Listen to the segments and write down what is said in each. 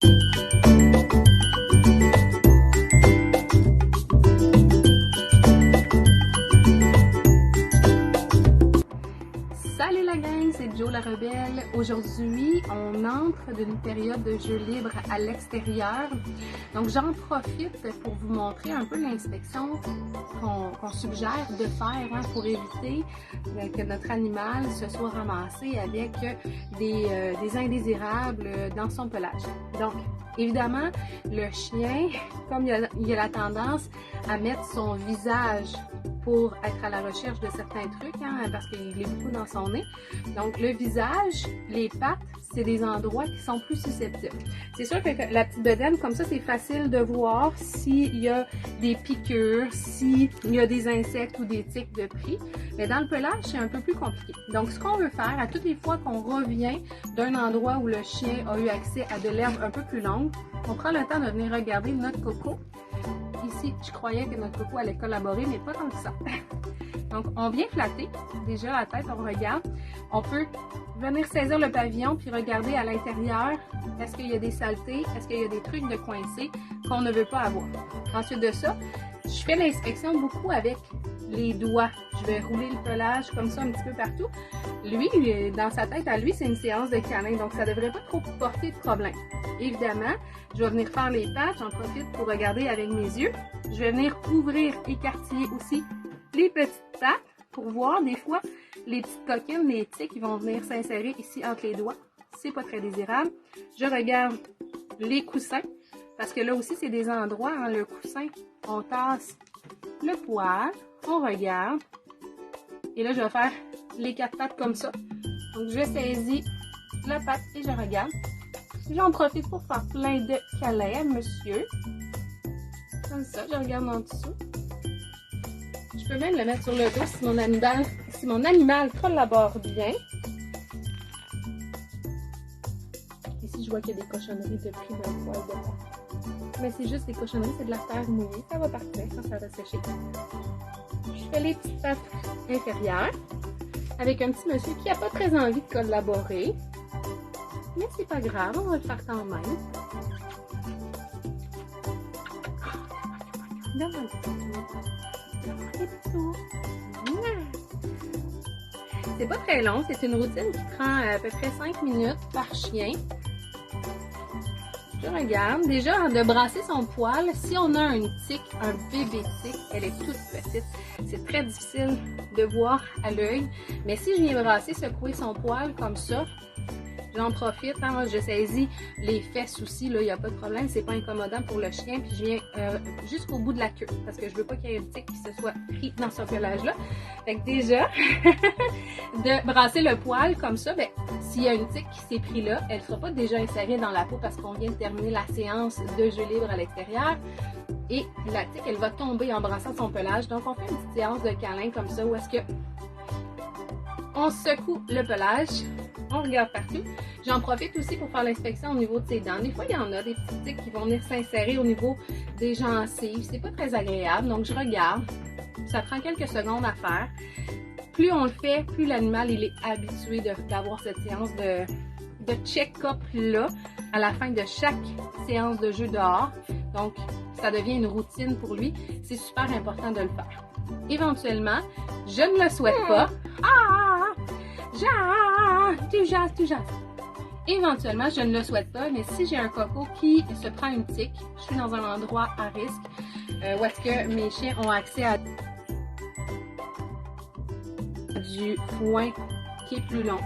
Salut la gang, c'est Jo la Rebelle. Aujourd'hui, on entre d'une période de jeu libre à l'extérieur. Donc j'en profite pour vous montrer un peu l'inspection qu'on suggère de faire pour éviter que notre animal se soit ramassé avec des indésirables dans son pelage. Donc évidemment, le chien, comme il a la tendance à mettre son visage pour être à la recherche de certains trucs, parce qu'il est beaucoup dans son nez. Donc le visage, les pattes, c'est des endroits qui sont plus susceptibles. C'est sûr que la petite bedaine, comme ça, c'est facile de voir s'il y a des piqûres, s'il y a des insectes ou des tiques de pris. Mais dans le pelage, c'est un peu plus compliqué. Donc ce qu'on veut faire, à toutes les fois qu'on revient d'un endroit où le chien a eu accès à de l'herbe un peu plus longue, on prend le temps de venir regarder notre coco. Ici, je croyais que notre coco allait collaborer, mais pas tant que ça. Donc, on vient flatter. Déjà, la tête, on regarde. On peut venir saisir le pavillon puis regarder à l'intérieur. Est-ce qu'il y a des saletés? Est-ce qu'il y a des trucs de coincés qu'on ne veut pas avoir? Ensuite de ça, je fais l'inspection beaucoup avec les doigts. Je vais rouler le pelage comme ça un petit peu partout. Lui, dans sa tête, à lui, c'est une séance de câlin, donc ça ne devrait pas trop porter de problème. Évidemment, je vais venir faire les pattes, j'en profite pour regarder avec mes yeux. Je vais venir ouvrir, écartiller aussi les petites pattes pour voir des fois les petites coquines, les tiques qui vont venir s'insérer ici entre les doigts. C'est pas très désirable. Je regarde les coussins, parce que là aussi, c'est des endroits, le coussin, on tasse le poil, on regarde, et là, je vais faire les 4 pattes comme ça. Donc, je saisis la patte et je regarde. J'en profite pour faire plein de câlins à monsieur. Comme ça, je regarde en dessous. Je peux même le mettre sur le dos si mon animal collabore bien. Ici, je vois qu'il y a des cochonneries de pris dans le poil de patte. Mais c'est juste des cochonneries, c'est de la terre mouillée. Ça va partir quand ça va sécher. Je fais les petites pattes inférieures avec un petit monsieur qui n'a pas très envie de collaborer. Mais c'est pas grave, on va le faire quand même. C'est pas très long, c'est une routine qui prend à peu près 5 minutes par chien. Je regarde. Déjà, de brasser son poil, si on a une tique, un bébé tique, elle est toute petite, c'est très difficile de voir à l'œil. Mais si je viens brasser, secouer son poil comme ça, j'en profite, je saisis les fesses aussi, là, il n'y a pas de problème, c'est pas incommodant pour le chien, puis je viens jusqu'au bout de la queue, parce que je veux pas qu'il y ait une tique qui se soit pris dans ce pelage-là. Fait que déjà, de brasser le poil comme ça, ben, s'il y a une tique qui s'est pris là, elle ne sera pas déjà insérée dans la peau parce qu'on vient de terminer la séance de jeu libre à l'extérieur. Et la tique, elle va tomber en brassant son pelage. Donc, on fait une petite séance de câlin comme ça, où est-ce que on secoue le pelage, on regarde partout. J'en profite aussi pour faire l'inspection au niveau de ses dents. Des fois, il y en a des petites tiques qui vont venir s'insérer au niveau des gencives. C'est pas très agréable, donc je regarde. Ça prend quelques secondes à faire. Plus on le fait, plus l'animal il est habitué d'avoir cette séance de check-up là à la fin de chaque séance de jeu dehors. Donc, ça devient une routine pour lui. C'est super important de le faire. Éventuellement, je ne le souhaite pas. Tu jases. Éventuellement, je ne le souhaite pas, mais si j'ai un coco qui se prend une tique, je suis dans un endroit à risque où est-ce que mes chiens ont accès à du foin qui est plus long.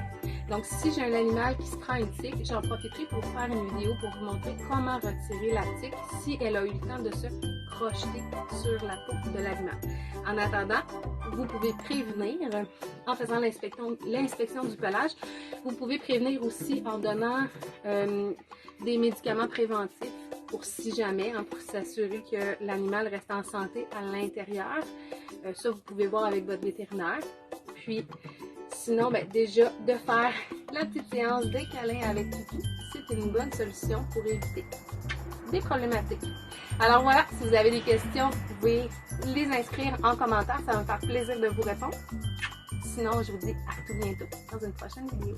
Donc, si j'ai un animal qui se prend une tique, j'en profiterai pour faire une vidéo pour vous montrer comment retirer la tique si elle a eu le temps de se crocheter sur la peau de l'animal. En attendant, vous pouvez prévenir en faisant l'inspection du pelage. Vous pouvez prévenir aussi en donnant des médicaments préventifs pour si jamais, pour s'assurer que l'animal reste en santé à l'intérieur. Ça, vous pouvez voir avec votre vétérinaire. Puis, sinon, déjà, de faire la petite séance de câlin avec Toutou, c'est une bonne solution pour éviter des problématiques. Alors voilà, si vous avez des questions, vous pouvez les inscrire en commentaire, ça va me faire plaisir de vous répondre. Sinon, je vous dis à tout bientôt dans une prochaine vidéo.